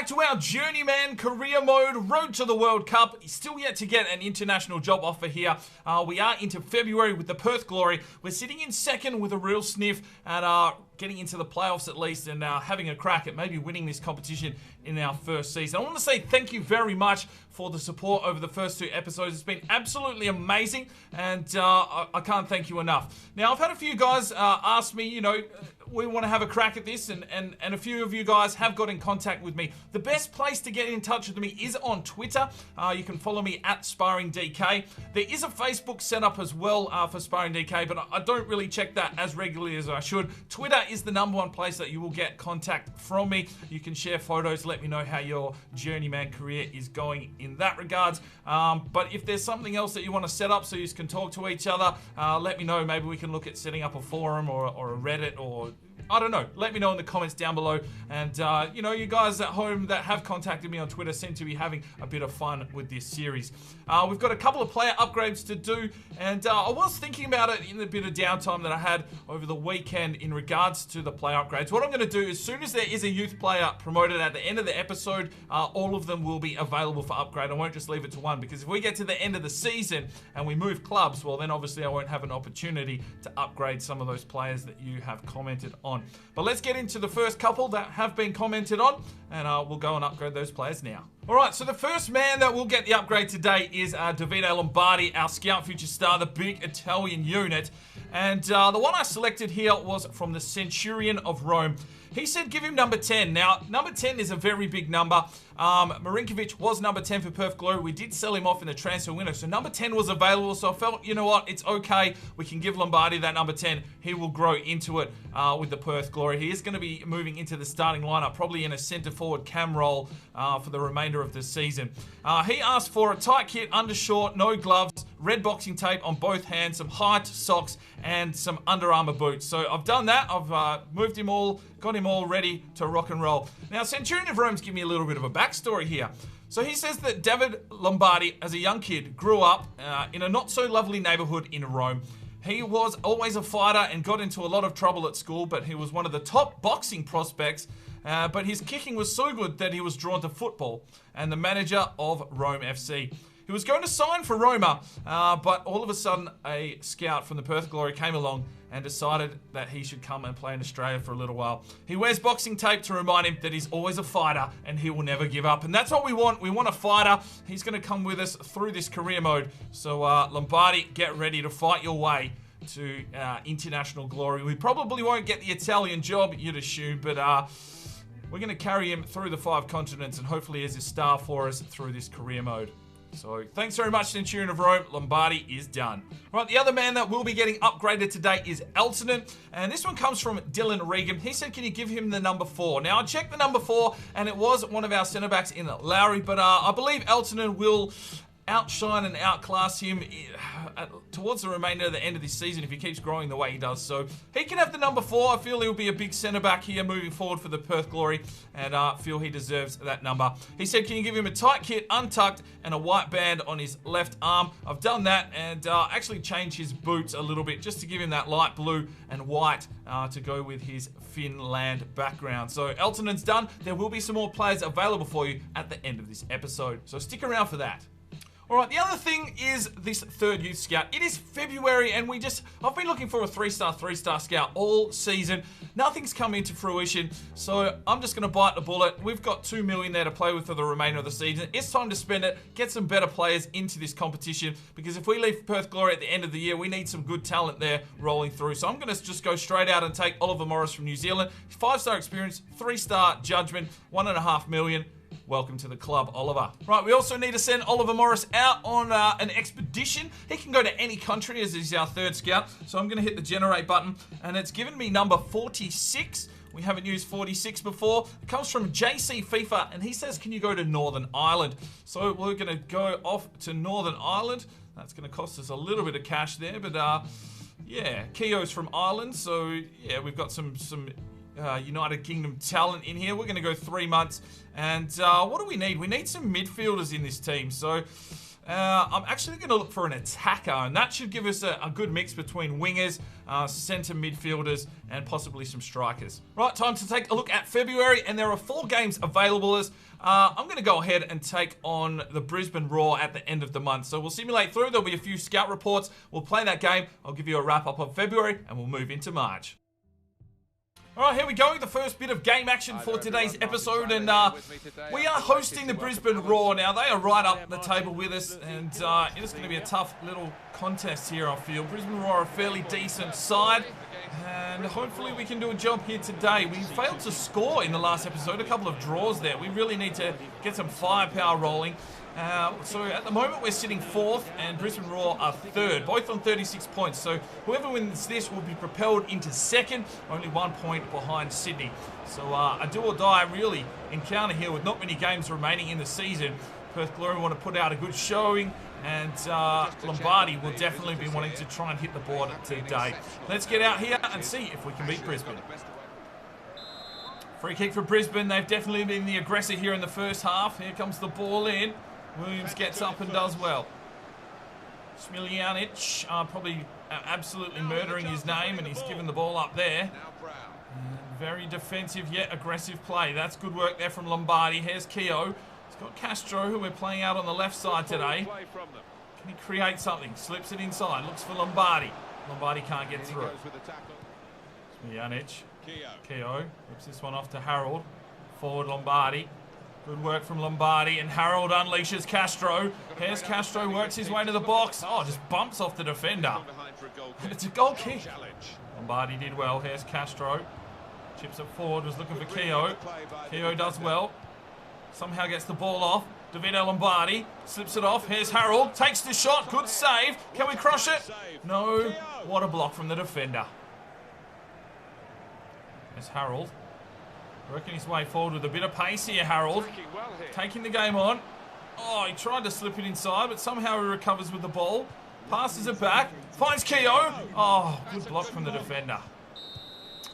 back to our Journeyman career mode, road to the World Cup. Still yet to get an international job offer here. We are into February with the Perth Glory. We're sitting in second with a real sniff at getting into the playoffs at least and having a crack at maybe winning this competition in our first season. I want to say thank you very much for the support over the first 2 episodes. It's been absolutely amazing, and I can't thank you enough. Now, I've had a few guys ask me, we want to have a crack at this, and a few of you guys have got in contact with me. The best place to get in touch with me is on Twitter. You can follow me at SparringDK. There is a Facebook set up as well for SparringDK, but I don't really check that as regularly as I should. Twitter is the #1 place that you will get contact from me. You can share photos, let me know how your Journeyman career is going in that regards. But if there's something else that you want to set up so you can talk to each other, let me know. Maybe we can look at setting up a forum or a Reddit, or I don't know. Let me know in the comments down below. And, you guys at home that have contacted me on Twitter seem to be having a bit of fun with this series. We've got a couple of player upgrades to do. And I was thinking about it in the bit of downtime that I had over the weekend in regards to the player upgrades. What I'm going to do, as soon as there is a youth player promoted at the end of the episode, all of them will be available for upgrade. I won't just leave it to one, because if we get to the end of the season and we move clubs, well, then obviously I won't have an opportunity to upgrade some of those players that you have commented on. But let's get into the first couple that have been commented on, and we'll go and upgrade those players now. Alright, so the first man that will get the upgrade today is Davide Lombardi, our Scout Future Star, the big Italian unit. And the one I selected here was from the Centurion of Rome. He said give him number 10. Now, number 10 is a very big number. Marinkovic was number 10 for Perth Glory. We did sell him off in the transfer window, so number 10 was available. So I felt, you know what, it's okay. We can give Lombardi that number 10. He will grow into it with the Perth Glory. He is going to be moving into the starting lineup, probably in a centre-forward cam role for the remainder of the season. He asked for a tight kit, undershort, no gloves, red boxing tape on both hands, some high socks, and some Under Armour boots. So I've done that. I've moved him all, got him all ready to rock and roll. Now, Centurion of Rome's giving me a little bit of a backstory here. So he says that David Lombardi, as a young kid, grew up in a not-so-lovely neighbourhood in Rome. He was always a fighter and got into a lot of trouble at school, but he was one of the top boxing prospects. But his kicking was so good that he was drawn to football and the manager of Rome FC. He was going to sign for Roma, but all of a sudden a scout from the Perth Glory came along and decided that he should come and play in Australia for a little while. He wears boxing tape to remind him that he's always a fighter and he will never give up. And that's what we want. We want a fighter. He's going to come with us through this career mode. So Lombardi, get ready to fight your way to international glory. We probably won't get the Italian job, you'd assume, but we're going to carry him through the 5 continents and hopefully as a star for us through this career mode. So, thanks very much, Centurion of Rome. Lombardi is done. Right, the other man that will be getting upgraded today is Eltonen. And this one comes from Dylan Regan. He said, can you give him the number 4? Now, I checked the number 4, and it was one of our centre-backs in Lowry. But I believe Eltonen will outshine and outclass him towards the remainder of the end of this season if he keeps growing the way he does. So he can have the number 4. I feel he'll be a big centre-back here moving forward for the Perth Glory, and feel he deserves that number. He said, can you give him a tight kit, untucked, and a white band on his left arm? I've done that and actually changed his boots a little bit just to give him that light blue and white to go with his Finland background. So Eltonen's done. There will be some more players available for you at the end of this episode, so stick around for that. Alright, the other thing is this 3rd youth scout. It is February and I've been looking for a 3-star scout all season. Nothing's come into fruition, so I'm just going to bite the bullet. We've got 2 million there to play with for the remainder of the season. It's time to spend it, get some better players into this competition, because if we leave Perth Glory at the end of the year, we need some good talent there rolling through. So I'm going to just go straight out and take Oliver Morris from New Zealand. 5-star experience, 3-star judgment, 1.5 million. Welcome to the club, Oliver. Right, we also need to send Oliver Morris out on an expedition. He can go to any country as he's our 3rd scout. So I'm going to hit the generate button, and it's given me number 46. We haven't used 46 before. It comes from JC Fifa, and he says, can you go to Northern Ireland? So we're going to go off to Northern Ireland. That's going to cost us a little bit of cash there, but yeah, Keo's from Ireland. So yeah, we've got some United Kingdom talent in here. We're going to go 3 months. And what do we need? We need some midfielders in this team. So I'm actually going to look for an attacker, and that should give us a good mix between wingers, centre midfielders, and possibly some strikers. Right, time to take a look at February, and there are 4 games available as I'm going to go ahead and take on the Brisbane Roar at the end of the month. So we'll simulate through. There'll be a few scout reports. We'll play that game. I'll give you a wrap-up of February, and we'll move into March. All right, here we go. The first bit of game action for today's episode, and we are hosting the Brisbane Roar. Now, they are right up the table with us, and it is going to be a tough little contest here, I feel. Brisbane Roar are a fairly decent side, and hopefully we can do a job here today. We failed to score in the last episode, a couple of draws there. We really need to get some firepower rolling. So at the moment we're sitting 4th and Brisbane Roar are 3rd, both on 36 points. So whoever wins this will be propelled into 2nd, only 1 point behind Sydney. So a do or die really encounter here with not many games remaining in the season. Perth Glory want to put out a good showing, and Lombardi will definitely be wanting to try and hit the board today. Let's get out here and see if we can beat Brisbane. Free kick for Brisbane. They've definitely been the aggressor here in the first half. Here comes the ball in. Williams gets up and does well. Smiljanic probably absolutely murdering his name, and he's given the ball up there. Very defensive yet aggressive play. That's good work there from Lombardi. Here's Keogh. He's got Castro, who we're playing out on the left side today. Can he create something? Slips it inside. Looks for Lombardi. Lombardi can't get through. Smiljanic. Keogh whips this one off to Harold. Forward Lombardi. Good work from Lombardi, and Harold unleashes Castro. Here's Castro, works his way to the box. Oh, just bumps off the defender. It's a goal kick. Lombardi did well. Here's Castro. Chips it forward, was looking for Keogh. Keogh does well. Somehow gets the ball off. Davide Lombardi slips it off. Here's Harold, takes the shot. Good save. Can we crush it? No. What a block from the defender. There's Harold. Working his way forward with a bit of pace here, Harold. Taking the game on. Oh, he tried to slip it inside, but somehow he recovers with the ball. Passes it back. Finds Keogh. Oh, good block from the defender.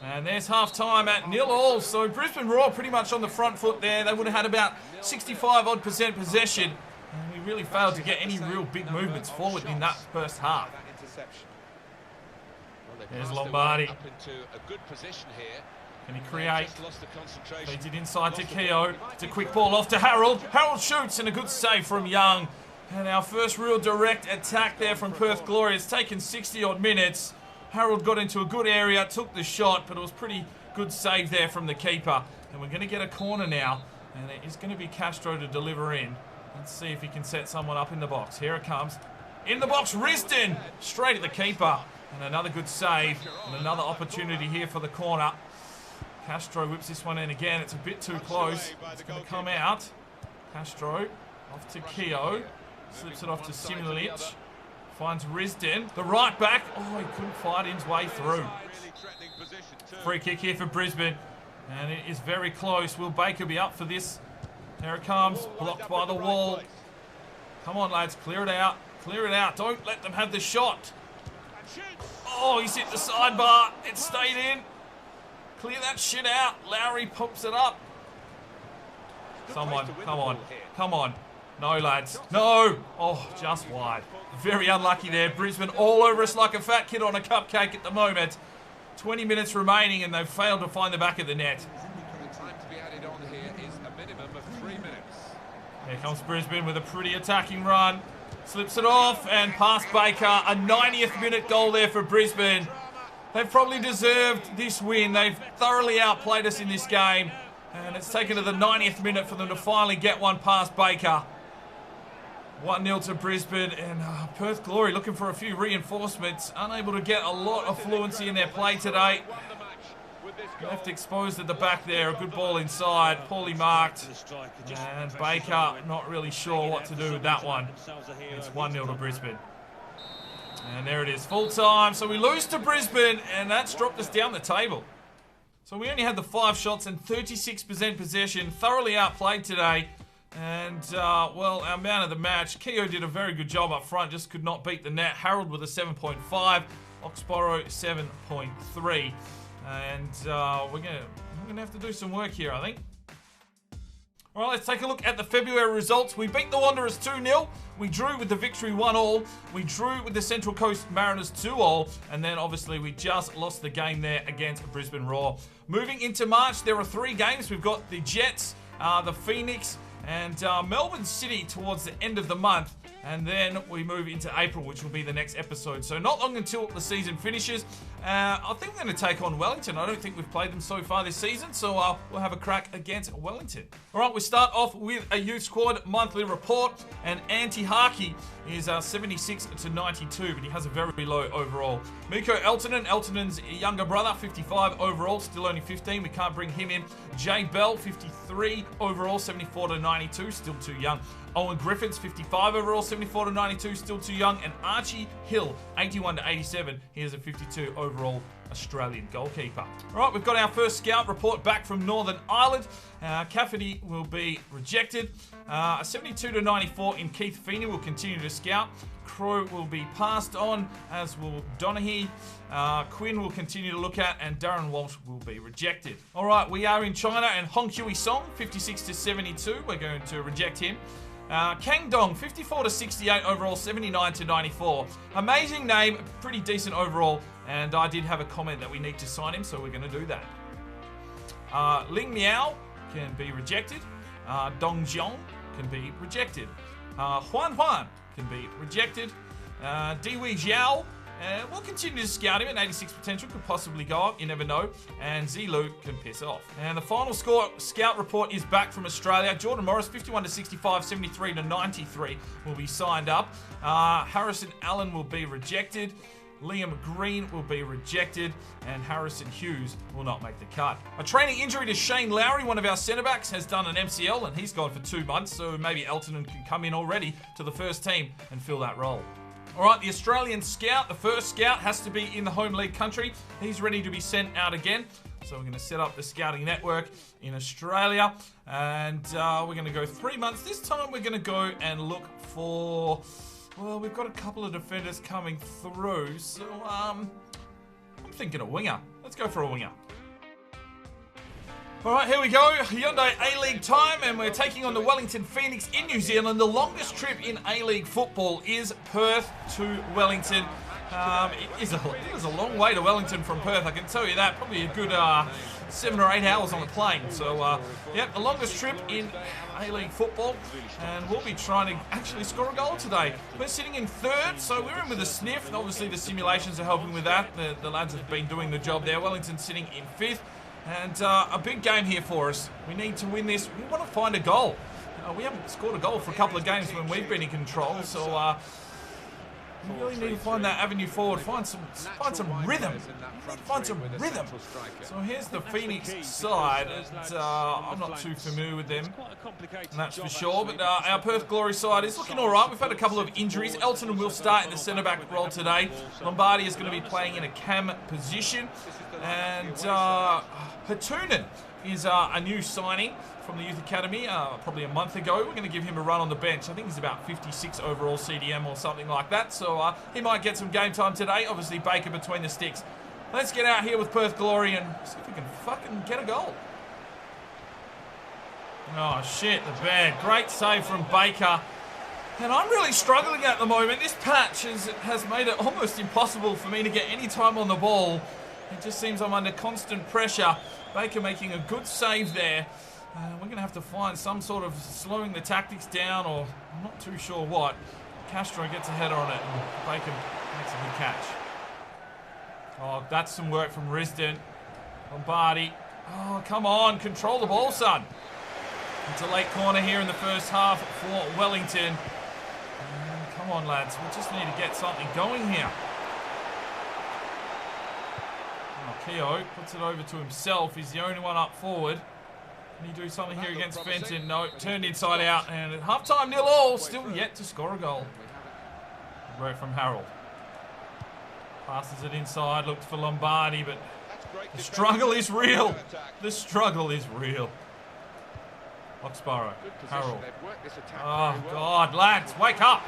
And there's half-time at 0-0. So Brisbane Roar pretty much on the front foot there. They would have had about 65% possession. And we really failed to get any real big movements forward in that first half. There's Lombardi. Can he create? Feeds it inside to Keogh. It's a quick ball off to Harold. Harold shoots, and a good save from Young. And our first real direct attack there from Perth Glory. It's taken 60-odd minutes. Harold got into a good area, took the shot, but it was pretty good save there from the keeper. And we're going to get a corner now, and it is going to be Castro to deliver in. Let's see if he can set someone up in the box. Here it comes. In the box, Risdon. Straight at the keeper. And another good save, and another opportunity here for the corner. Castro whips this one in again. It's a bit too close. It's going to come out. Castro off to Keogh. Slips it off to Similich. Finds Risdon. The right back. Oh, he couldn't fight his way through. Free kick here for Brisbane. And it is very close. Will Baker be up for this? Here it comes. Blocked by the wall. Come on, lads. Clear it out. Clear it out. Don't let them have the shot. Oh, he's hit the sidebar. It stayed in. Clear that shit out. Lowry pops it up. Someone, come on. Come on. No, lads. No. Oh, just wide. Very unlucky there. Brisbane all over us like a fat kid on a cupcake at the moment. 20 minutes remaining, and they've failed to find the back of the net. Here comes Brisbane with a pretty attacking run. Slips it off, and past Baker. A 90th minute goal there for Brisbane. They've probably deserved this win. They've thoroughly outplayed us in this game. And it's taken to the 90th minute for them to finally get one past Baker. 1-0 to Brisbane, and Perth Glory looking for a few reinforcements. Unable to get a lot of fluency in their play today. Left exposed at the back there. A good ball inside. Poorly marked. And Baker not really sure what to do with that one. It's 1-0 to Brisbane. And there it is, full time. So we lose to Brisbane, and that's dropped us down the table. So we only had the 5 shots and 36% possession. Thoroughly outplayed today. And, well, our man of the match, Keogh did a very good job up front, just could not beat the net. Harold with a 7.5, Oxborough 7.3. And we're gonna have to do some work here, I think. All right, let's take a look at the February results. We beat the Wanderers 2-0. We drew with the Victory 1-1. We drew with the Central Coast Mariners 2-2. And then, obviously, we just lost the game there against Brisbane Roar. Moving into March, there are 3 games. We've got the Jets, the Phoenix, and Melbourne City towards the end of the month. And then we move into April, which will be the next episode. So not long until the season finishes. I think we're going to take on Wellington. I don't think we've played them so far this season, so we'll have a crack against Wellington. All right, we start off with a youth squad monthly report, and Anti-Harkey is 76 to 92, but he has a very low overall. Miko Eltonen's younger brother, 55 overall, still only 15. We can't bring him in. Jay Bell, 53 overall, 74 to 92, still too young. Owen Griffiths, 55 overall, 74 to 92, still too young. And Archie Hill, 81 to 87. He is a 52 overall Australian goalkeeper. All right, we've got our first scout report back from Northern Ireland. Cafferty will be rejected. 72 to 94 in Keith Feeney will continue to scout. Crow will be passed on, as will Donaghy. Quinn will continue to look at, and Darren Walsh will be rejected. All right, we are in China, and Hong Hui Song, 56 to 72. We're going to reject him. Kang Dong, 54 to 68 overall, 79 to 94. Amazing name, pretty decent overall, and I did have a comment that we need to sign him, so we're going to do that. Ling Miao can be rejected. Dong Jiang can be rejected. Huan can be rejected. Diwei Zhao, we'll continue to scout him at 86 potential, could possibly go up, you never know. And Zilu can piss off. And the final scout report is back from Australia. Jordan Morris, 51 to 65, 73 to 93 will be signed up. Harrison Allen will be rejected. Liam Green will be rejected, and Harrison Hughes will not make the cut. A training injury to Shane Lowry, one of our centre-backs, has done an MCL, and he's gone for 2 months, so maybe Elton can come in already to the first team and fill that role. All right, the Australian scout, the first scout, has to be in the home league country. He's ready to be sent out again. So we're going to set up the scouting network in Australia, and we're going to go 3 months. This time we're going to go and look for... Well, we've got a couple of defenders coming through, so I'm thinking a winger. Let's go for a winger. All right, here we go. Hyundai A-League time, and we're taking on the Wellington Phoenix in New Zealand. The longest trip in A-League football is Perth to Wellington. It is a long way to Wellington from Perth, I can tell you that. Probably a good 7 or 8 hours on a plane. So, yep, the longest trip in A-League football, and we'll be trying to actually score a goal today. We're sitting in 3rd, so we're in with a sniff. Obviously, the simulations are helping with that. The lads have been doing the job there. Wellington's sitting in 5th, and a big game here for us. We need to win this. We want to find a goal. We haven't scored a goal for a couple of games when we've been in control, so... we really need to find that avenue forward, find some rhythm. Find some rhythm. So here's the Phoenix side. I'm not too familiar with them, that's for sure. But our Perth Glory side is looking all right. We've had a couple of injuries. Elton will start in the centre-back role today. Lombardi is going to be playing in a cam position. And Hatunen is a new signing from the Youth Academy probably a month ago. We're going to give him a run on the bench. I think he's about 56 overall CDM or something like that. So he might get some game time today. Obviously, Baker between the sticks. Let's get out here with Perth Glory and see if we can fucking get a goal. Oh, shit, the bad. Great save from Baker. And I'm really struggling at the moment. This patch has made it almost impossible for me to get any time on the ball. It just seems I'm under constant pressure. Baker making a good save there. We're going to have to find some sort of slowing the tactics down, or I'm not too sure what. Castro gets a header on it, and Baker makes a good catch. Oh, that's some work from Risdon. Lombardi. Oh, come on. Control the ball, son. It's a late corner here in the first half for Wellington. Come on, lads. We just need to get something going here. Oh, Keogh puts it over to himself. He's the only one up forward. Can he do something here against Fenton? No, turned inside out, and at halftime 0-0, still yet to score a goal. Work from Harold. Passes it inside, looks for Lombardi, but the struggle is real. The struggle is real. Oxborough, Harold. Oh, God, lads, wake up.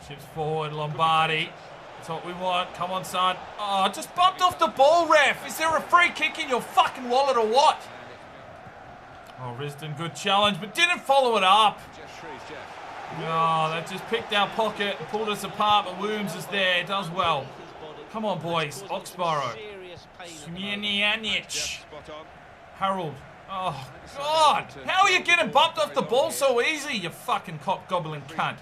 Chips forward, Lombardi. That's what we want. Come on, son. Oh, just bumped off the ball, ref. Is there a free kick in your fucking wallet or what? Oh, Risdon, good challenge, but didn't follow it up. Oh, that just picked our pocket and pulled us apart, but Williams is there. Does well. Come on, boys. Oxborough. Smjenianic. Harold. Oh, God. How are you getting bumped off the ball so easy, you fucking cock gobbling cunt?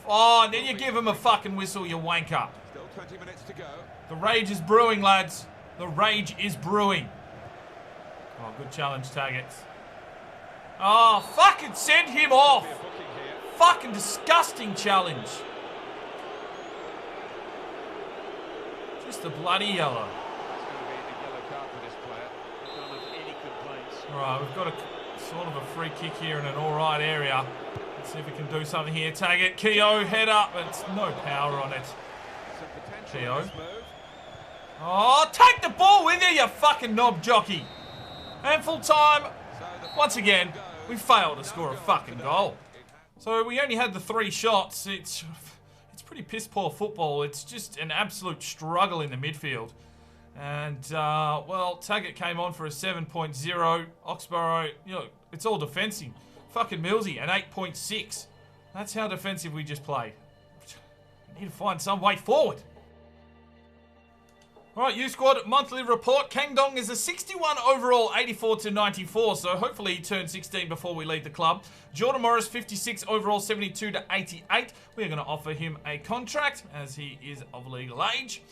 Oh, and then you give him a fucking whistle, you wanker. Still 20 minutes to go. The rage is brewing, lads. The rage is brewing. Oh, good challenge, Taggart. Oh, fucking send him off. Fucking disgusting challenge. Just a bloody yellow. That's going to be a yellow card for this player. None of any complaints. Alright, we've got a sort of a free kick here in an alright area. Let's see if we can do something here. Taggart, Keogh, head up, but it's no power on it. Keogh. Oh, take the ball with you, you fucking knob jockey. And full time. Once again, we failed to score a fucking goal. So we only had the 3 shots. It's pretty piss poor football. It's just an absolute struggle in the midfield. And, well, Taggart came on for a 7.0. Oxborough, you know, it's all defensive. Fucking Millsy, an 8.6. That's how defensive we just played. We need to find some way forward. Alright, U-Squad monthly report. Kang Dong is a 61 overall, 84 to 94, so hopefully he turns 16 before we leave the club. Jordan Morris, 56 overall, 72 to 88. We're going to offer him a contract as he is of legal age.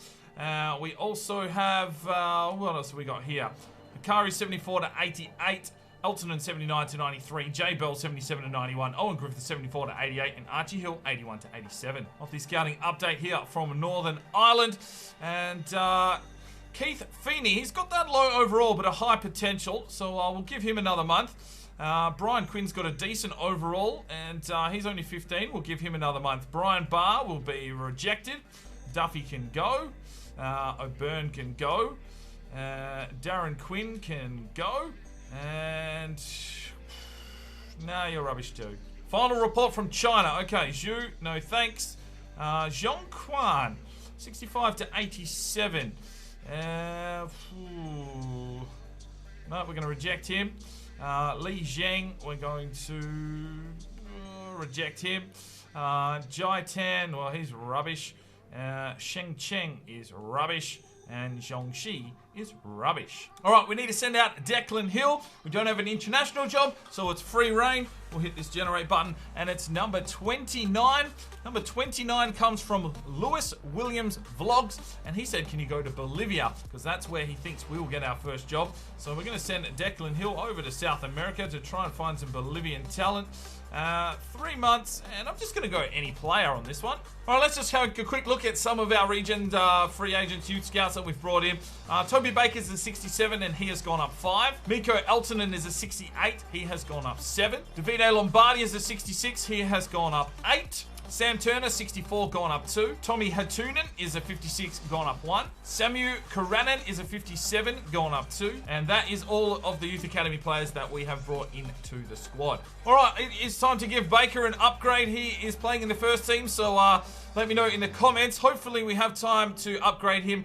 We also have, what else have we got here? Hikari, 74 to 88. Eltonen, 79 to 93. Jay Bell, 77 to 91. Owen Griffith, 74 to 88. And Archie Hill, 81 to 87. Off the scouting update here from Northern Ireland. And Keith Feeney, he's got that low overall, but a high potential. So we'll give him another month. Brian Quinn's got a decent overall, and he's only 15. We'll give him another month. Brian Barr will be rejected. Duffy can go. O'Byrne can go. Darren Quinn can go. And no, you're rubbish too. Final report from China. Okay, Zhu, no thanks. Zhong Quan, 65 to 87. No, we're going to reject him. Li Zheng, we're going to reject him. Jai Tan, well, he's rubbish. Sheng Cheng is rubbish. And Zhongxi is rubbish. All right, we need to send out Declan Hill. We don't have an international job, so it's free reign. We'll hit this generate button, and it's number 29. Number 29 comes from Lewis Williams Vlogs, and he said, can you go to Bolivia? Because that's where he thinks we will get our first job. So we're going to send Declan Hill over to South America to try and find some Bolivian talent. 3 months, and I'm just going to go any player on this one. All right, let's just have a quick look at some of our region free agents, youth scouts that we've brought in. Toby Baker's a 67, and he has gone up 5. Miko Eltonen is a 68. He has gone up 7. Davide Lombardi is a 66. He has gone up 8. Sam Turner, 64, gone up 2. Tommy Hatunen is a 56, gone up 1. Samu Karanen is a 57, gone up 2. And that is all of the Youth Academy players that we have brought into the squad. All right, it is time to give Baker an upgrade. He is playing in the first team, so let me know in the comments. Hopefully we have time to upgrade him.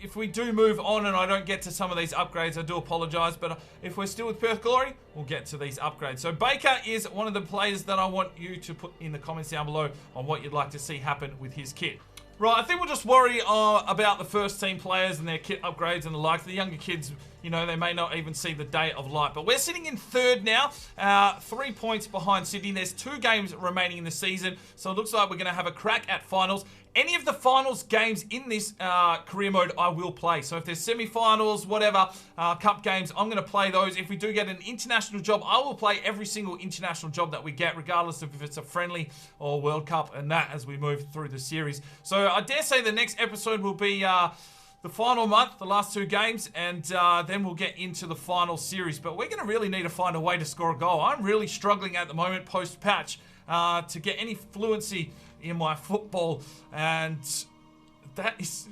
If we do move on and I don't get to some of these upgrades, I do apologise. But if we're still with Perth Glory, we'll get to these upgrades. So Baker is one of the players that I want you to put in the comments down below on what you'd like to see happen with his kit. Right, I think we'll just worry about the first team players and their kit upgrades and the like. The younger kids, you know, they may not even see the day of light. But we're sitting in third now, 3 points behind Sydney. There's 2 games remaining in the season, so it looks like we're going to have a crack at finals. Any of the finals games in this career mode, I will play. So if there's semi-finals, whatever, cup games, I'm going to play those. If we do get an international job, I will play every single international job that we get, regardless of if it's a friendly or World Cup, and that as we move through the series. So I dare say the next episode will be the final month, the last 2 games, and then we'll get into the final series. But we're going to really need to find a way to score a goal. I'm really struggling at the moment post-patch to get any fluency in my football, and that is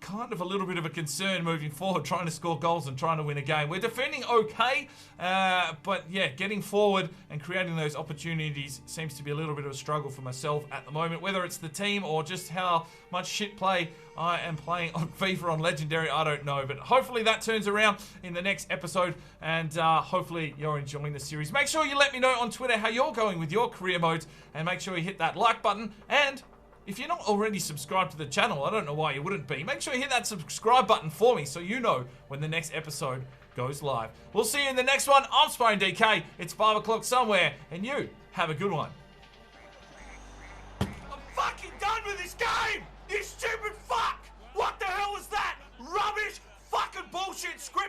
kind of a little bit of a concern moving forward, trying to score goals and trying to win a game. We're defending okay, but yeah, getting forward and creating those opportunities seems to be a little bit of a struggle for myself at the moment, whether it's the team or just how much shit play I am playing on FIFA on Legendary, I don't know. But hopefully that turns around in the next episode, and hopefully you're enjoying the series. Make sure you let me know on Twitter how you're going with your career modes, and make sure you hit that like button. And if you're not already subscribed to the channel, I don't know why you wouldn't be, make sure you hit that subscribe button for me so you know when the next episode goes live. We'll see you in the next one. I'm Sparring DK. It's 5 o'clock somewhere, and you have a good one. I'm fucking done with this game! You stupid fuck! What the hell was that? Rubbish fucking bullshit script!